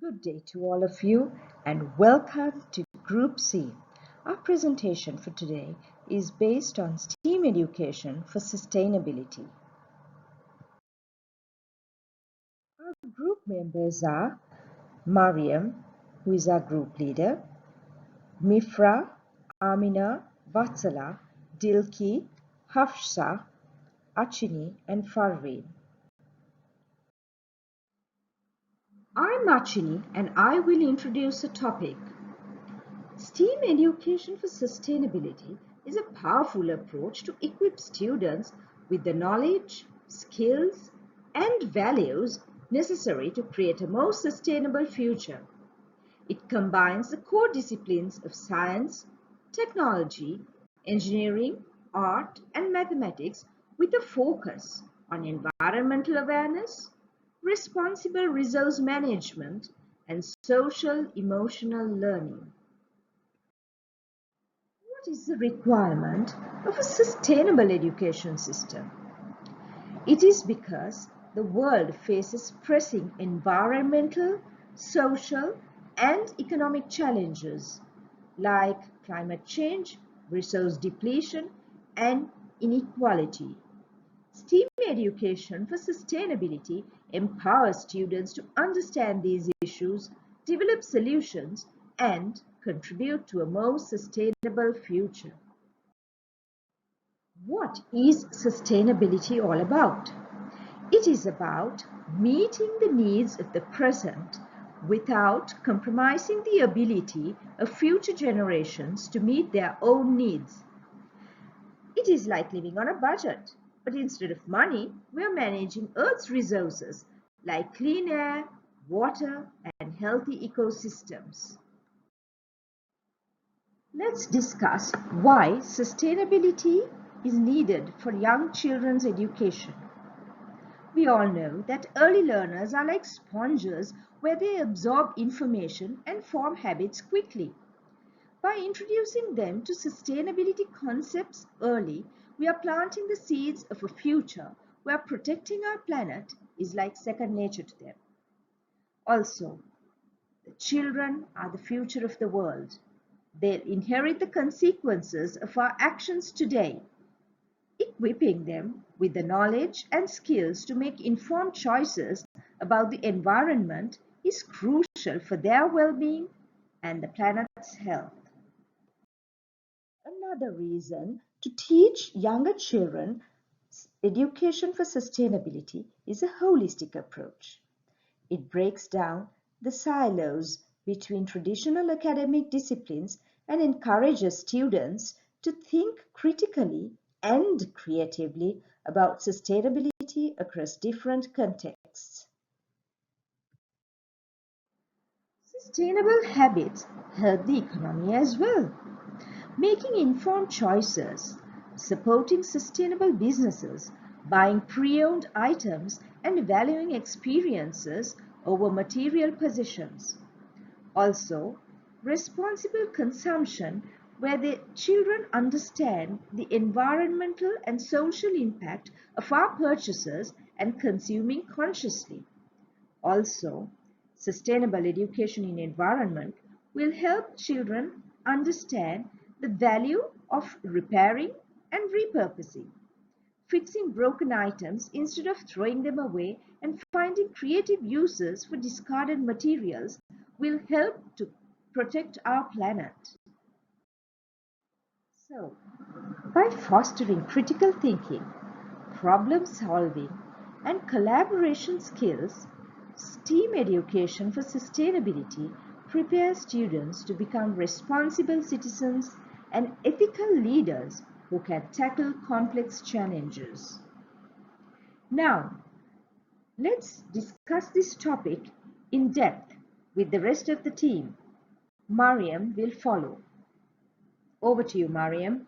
Good day to all of you and welcome to Group C. Our presentation for today is based on STEAM education for sustainability. Our group members are Mariam, who is our group leader, Mifra, Amina, Vatsala, Dilki, Hafsa, Achini, and Farveen. I'm Achini and I will introduce a topic. STEAM education for sustainability is a powerful approach to equip students with the knowledge, skills, and values necessary to create a more sustainable future. It combines the core disciplines of science, technology, engineering, art, and mathematics with a focus on environmental awareness, responsible resource management, and social emotional learning. What is the requirement of a sustainable education system? It is because the world faces pressing environmental, social, and economic challenges like climate change, resource depletion, and inequality. STEAM education for sustainability empowers students to understand these issues, develop solutions, and contribute to a more sustainable future. What is sustainability all about? It is about meeting the needs of the present without compromising the ability of future generations to meet their own needs. It is like living on a budget, but instead of money, we are managing Earth's resources like clean air, water, and healthy ecosystems. Let's discuss why sustainability is needed for young children's education. We all know that early learners are like sponges where they absorb information and form habits quickly. By introducing them to sustainability concepts early, we are planting the seeds of a future where protecting our planet is like second nature to them. Also, the children are the future of the world. They'll inherit the consequences of our actions today. Equipping them with the knowledge and skills to make informed choices about the environment is crucial for their well-being and the planet's health. Another reason to teach younger children education for sustainability is a holistic approach. It breaks down the silos between traditional academic disciplines and encourages students to think critically and creatively about sustainability across different contexts. Sustainable habits help the economy as well. Making informed choices, supporting sustainable businesses, buying pre-owned items, and valuing experiences over material possessions. Also, responsible consumption where the children understand the environmental and social impact of our purchases and consuming consciously. Also, sustainable education in environment will help children understand the value of repairing and repurposing, fixing broken items instead of throwing them away, and finding creative uses for discarded materials will help to protect our planet. So, by fostering critical thinking, problem solving, and collaboration skills, STEAM education for sustainability prepares students to become responsible citizens and ethical leaders who can tackle complex challenges. Now, let's discuss this topic in depth with the rest of the team. Mariam will follow. Over to you, Mariam.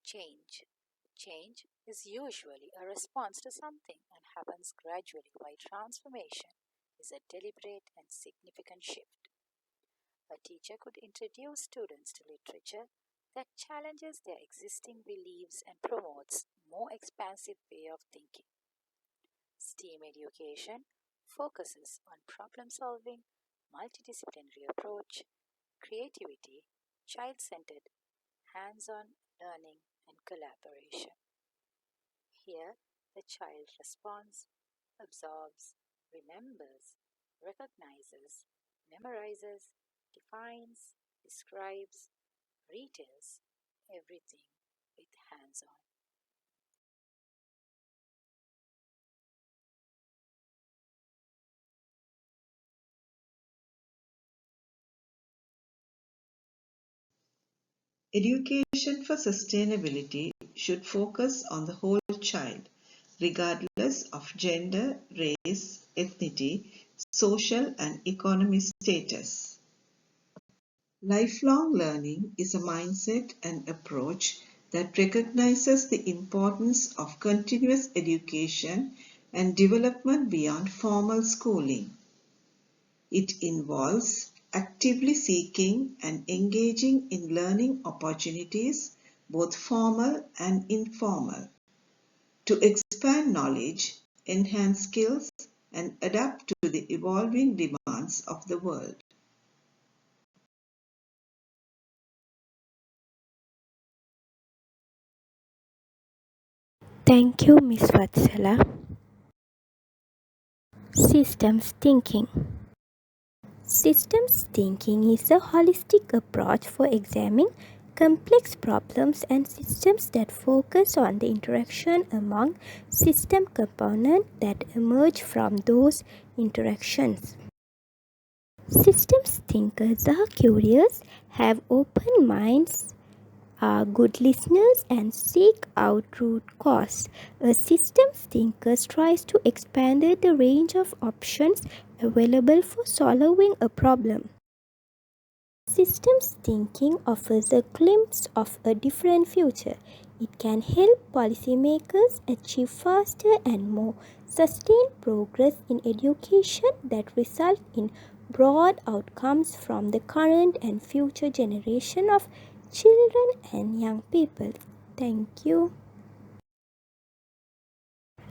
Change. Change is usually a response to something and happens gradually, while transformation is a deliberate and significant shift. A teacher could introduce students to literature that challenges their existing beliefs and promotes more expansive way of thinking. STEAM education focuses on problem solving, multidisciplinary approach, creativity, child-centered, hands-on learning and collaboration. Here, the child responds, absorbs, remembers, recognizes, memorizes, defines, describes, retells everything with hands on. Education for sustainability should focus on the whole child, regardless of gender, race, ethnicity, social and economic status. Lifelong learning is a mindset and approach that recognizes the importance of continuous education and development beyond formal schooling. It involves actively seeking and engaging in learning opportunities, both formal and informal, to expand knowledge, enhance skills, and adapt to the evolving demands of the world. Thank you, Ms. Vatsala. Systems thinking. Systems thinking is a holistic approach for examining complex problems and systems that focus on the interaction among system components that emerge from those interactions. Systems thinkers are curious, have open minds, are good listeners, and seek out root cause. A systems thinker tries to expand the range of options available for solving a problem. Systems thinking offers a glimpse of a different future. It can help policymakers achieve faster and more sustained progress in education that result in broad outcomes from the current and future generation of children and young people. Thank you.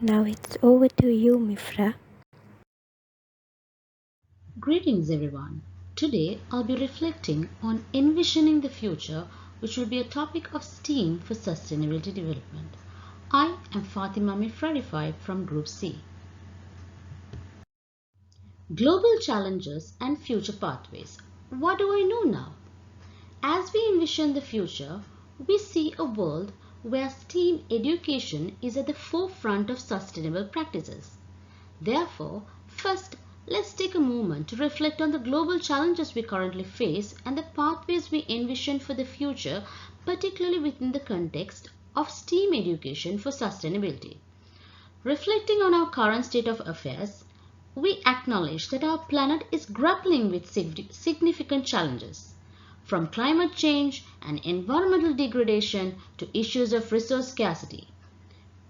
Now it's over to you, Mifra. Greetings everyone. Today I'll be reflecting on envisioning the future, which will be a topic of STEAM for sustainability development. I am Fatima Mifrarifai from Group C. Global challenges and future pathways. What do I know now? As we envision the future, we see a world where STEAM education is at the forefront of sustainable practices. Therefore, first, let's take a moment to reflect on the global challenges we currently face and the pathways we envision for the future, particularly within the context of STEAM education for sustainability. Reflecting on our current state of affairs, we acknowledge that our planet is grappling with significant challenges, from climate change and environmental degradation to issues of resource scarcity.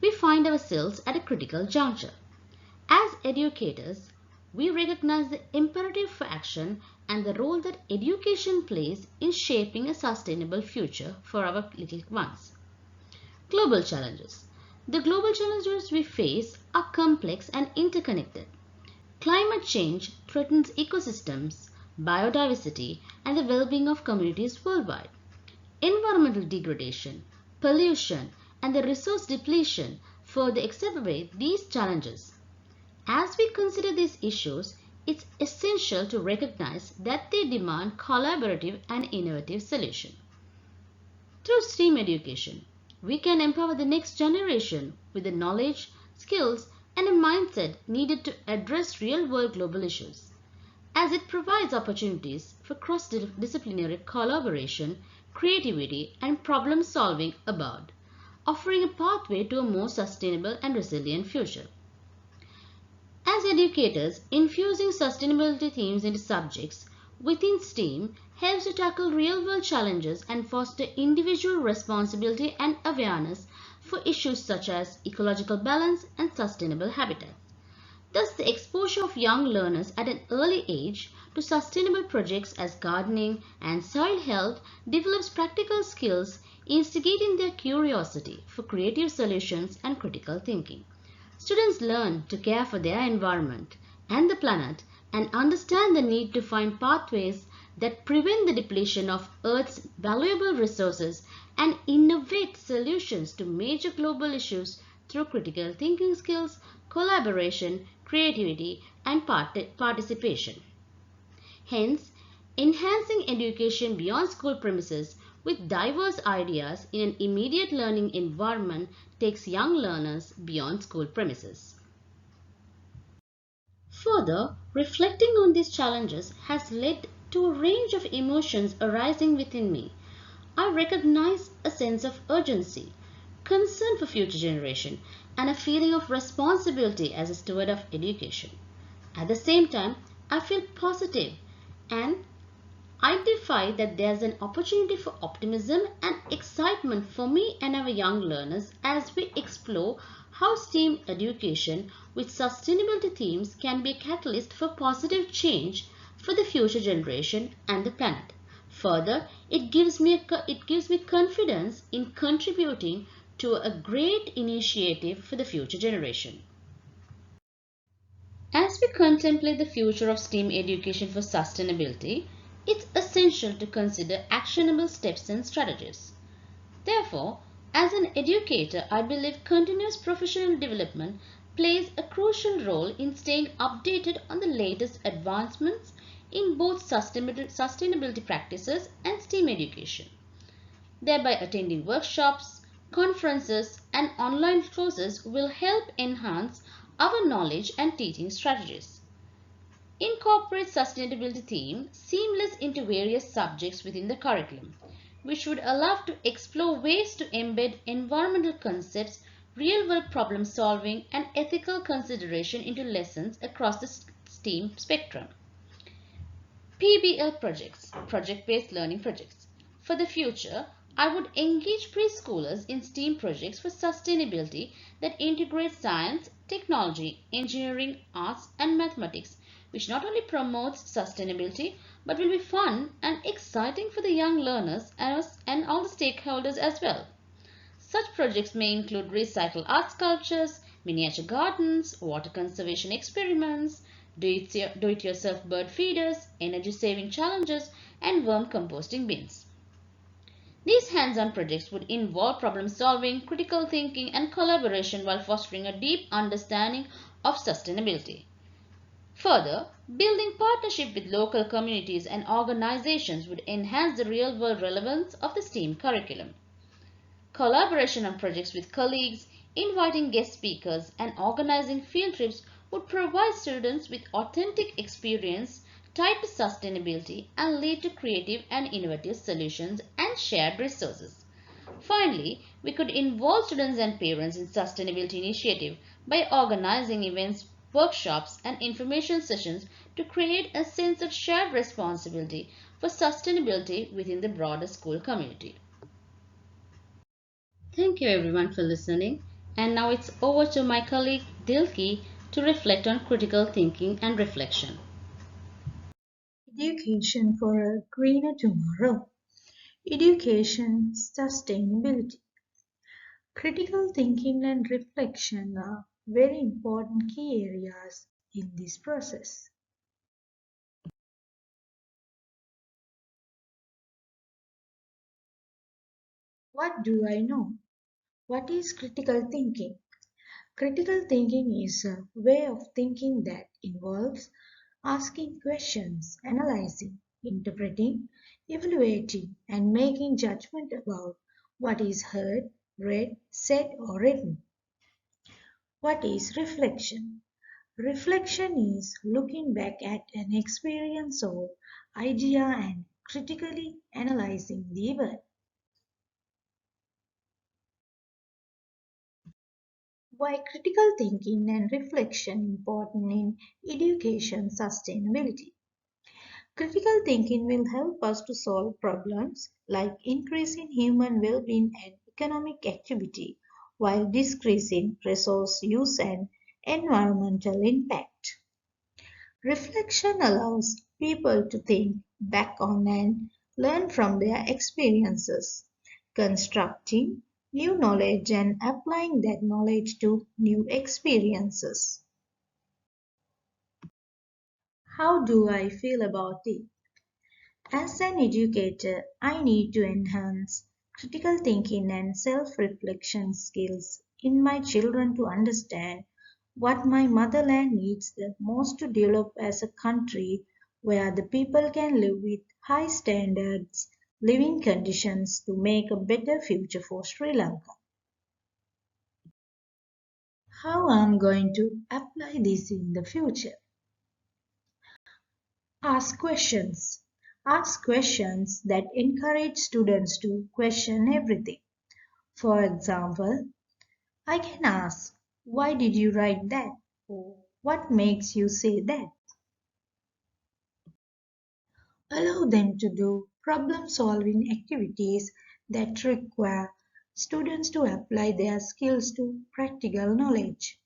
We find ourselves at a critical juncture. As educators, we recognize the imperative for action and the role that education plays in shaping a sustainable future for our little ones. Global challenges. The global challenges we face are complex and interconnected. Climate change threatens ecosystems, biodiversity, and the well-being of communities worldwide. Environmental degradation, pollution, and the resource depletion further exacerbate these challenges. As we consider these issues, it's essential to recognize that they demand collaborative and innovative solutions. Through STEAM education, we can empower the next generation with the knowledge, skills, and a mindset needed to address real-world global issues, as it provides opportunities for cross-disciplinary collaboration, creativity, and problem-solving abroad, offering a pathway to a more sustainable and resilient future. As educators, infusing sustainability themes into subjects, within STEAM helps to tackle real world challenges and foster individual responsibility and awareness for issues such as ecological balance and sustainable habitats. Thus, the exposure of young learners at an early age to sustainable projects as gardening and soil health develops practical skills, instigating their curiosity for creative solutions and critical thinking. Students learn to care for their environment and the planet and understand the need to find pathways that prevent the depletion of Earth's valuable resources and innovate solutions to major global issues through critical thinking skills, collaboration, creativity, and participation. Hence, enhancing education beyond school premises with diverse ideas in an immediate learning environment takes young learners beyond school premises. Further, reflecting on these challenges has led to a range of emotions arising within me. I recognize a sense of urgency, concern for future generation, and a feeling of responsibility as a steward of education. At the same time, I feel positive and identify that there's an opportunity for optimism and excitement for me and our young learners as we explore how STEAM education with sustainability themes can be a catalyst for positive change for the future generation and the planet. Further, it gives me confidence in contributing to a great initiative for the future generation. As we contemplate the future of STEAM education for sustainability, it's essential to consider actionable steps and strategies. Therefore, as an educator, I believe continuous professional development plays a crucial role in staying updated on the latest advancements in both sustainability practices and STEAM education. Thereby, attending workshops, conferences, and online courses will help enhance our knowledge and teaching strategies. Incorporate sustainability theme seamless into various subjects within the curriculum, which would allow to explore ways to embed environmental concepts, real-world problem solving, and ethical consideration into lessons across the STEAM spectrum. PBL projects, project-based learning projects. For the future, I would engage preschoolers in STEAM projects for sustainability that integrate science, technology, engineering, arts, and mathematics, which not only promotes sustainability but will be fun and exciting for the young learners and all the stakeholders as well. Such projects may include recycled art sculptures, miniature gardens, water conservation experiments, do-it-yourself bird feeders, energy-saving challenges, and worm composting bins. These hands-on projects would involve problem solving, critical thinking, and collaboration while fostering a deep understanding of sustainability. Further, building partnership with local communities and organizations would enhance the real-world relevance of the STEAM curriculum. Collaboration on projects with colleagues, inviting guest speakers, and organizing field trips would provide students with authentic experience tied to sustainability and lead to creative and innovative solutions and shared resources. Finally, we could involve students and parents in sustainability initiative by organizing events, workshops, and information sessions to create a sense of shared responsibility for sustainability within the broader school community. Thank you everyone for listening. And now it's over to my colleague Dilki to reflect on critical thinking and reflection. Education for a greener tomorrow. Education sustainability. Critical thinking and reflection are very important key areas in this process. What do I know? What is critical thinking? Critical thinking is a way of thinking that involves asking questions, analyzing, interpreting, evaluating, and making judgment about what is heard, read, said, or written. What is reflection? Reflection is looking back at an experience or idea and critically analyzing the event. Why critical thinking and reflection important in education sustainability? Critical thinking will help us to solve problems like increasing human well-being and economic activity while decreasing resource use and environmental impact. Reflection allows people to think back on and learn from their experiences, constructing new knowledge and applying that knowledge to new experiences. How do I feel about it? As an educator, I need to enhance critical thinking and self reflection skills in my children to understand what my motherland needs the most to develop as a country where the people can live with high standards, living conditions to make a better future for Sri Lanka. How I'm going to apply this in the future? Ask questions. Ask questions that encourage students to question everything. For example, I can ask, why did you write that? Or what makes you say that? Allow them to do problem solving activities that require students to apply their skills to practical knowledge.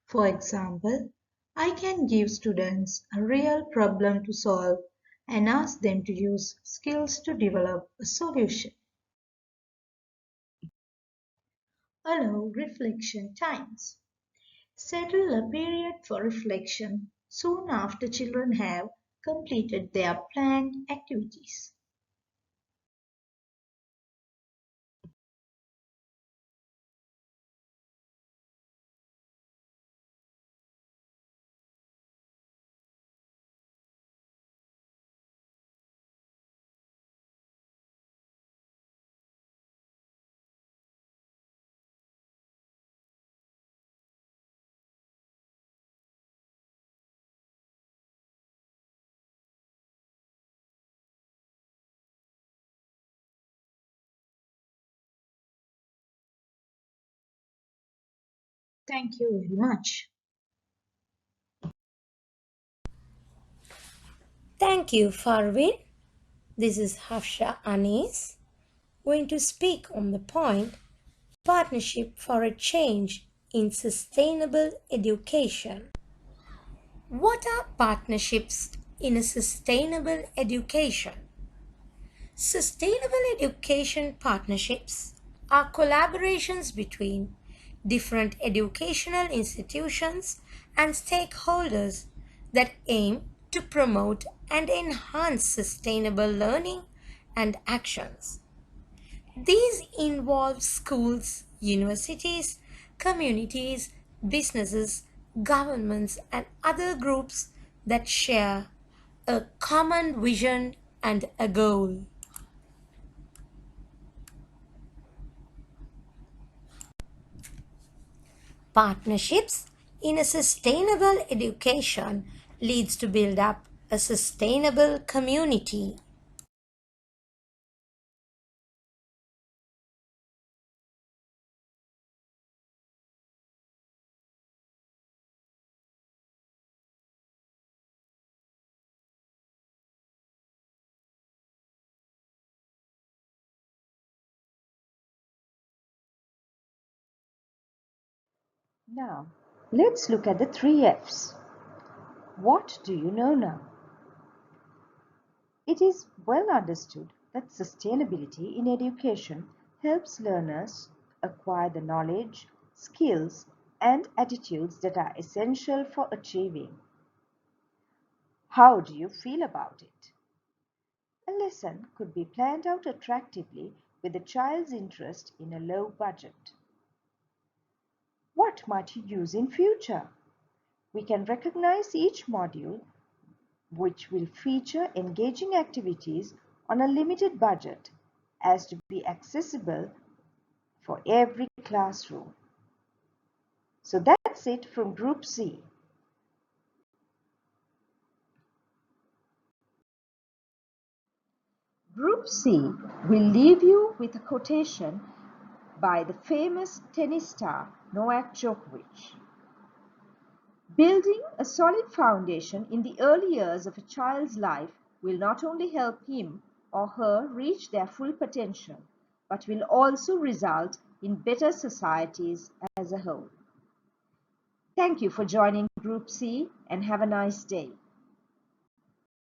For example, I can give students a real problem to solve and ask them to use skills to develop a solution. Allow reflection times. Schedule a period for reflection soon after children have completed their planned activities. Thank you very much. Thank you, Farwin. This is Hafsha Anis, going to speak on the point Partnership for a Change in Sustainable Education. What are partnerships in a sustainable education? Sustainable education partnerships are collaborations between different educational institutions and stakeholders that aim to promote and enhance sustainable learning and actions. These involve schools, universities, communities, businesses, governments, and other groups that share a common vision and a goal. Partnerships in a sustainable education leads to build up a sustainable community. Now, let's look at the three F's. What do you know now? It is well understood that sustainability in education helps learners acquire the knowledge, skills, and attitudes that are essential for achieving. How do you feel about it? A lesson could be planned out attractively with the child's interest in a low budget. What might you use in future? We can recognize each module which will feature engaging activities on a limited budget as to be accessible for every classroom. So that's it from Group C. Group C will leave you with a quotation by the famous tennis star Novak Djokovic. Building a solid foundation in the early years of a child's life will not only help him or her reach their full potential, but will also result in better societies as a whole. Thank you for joining Group C and have a nice day.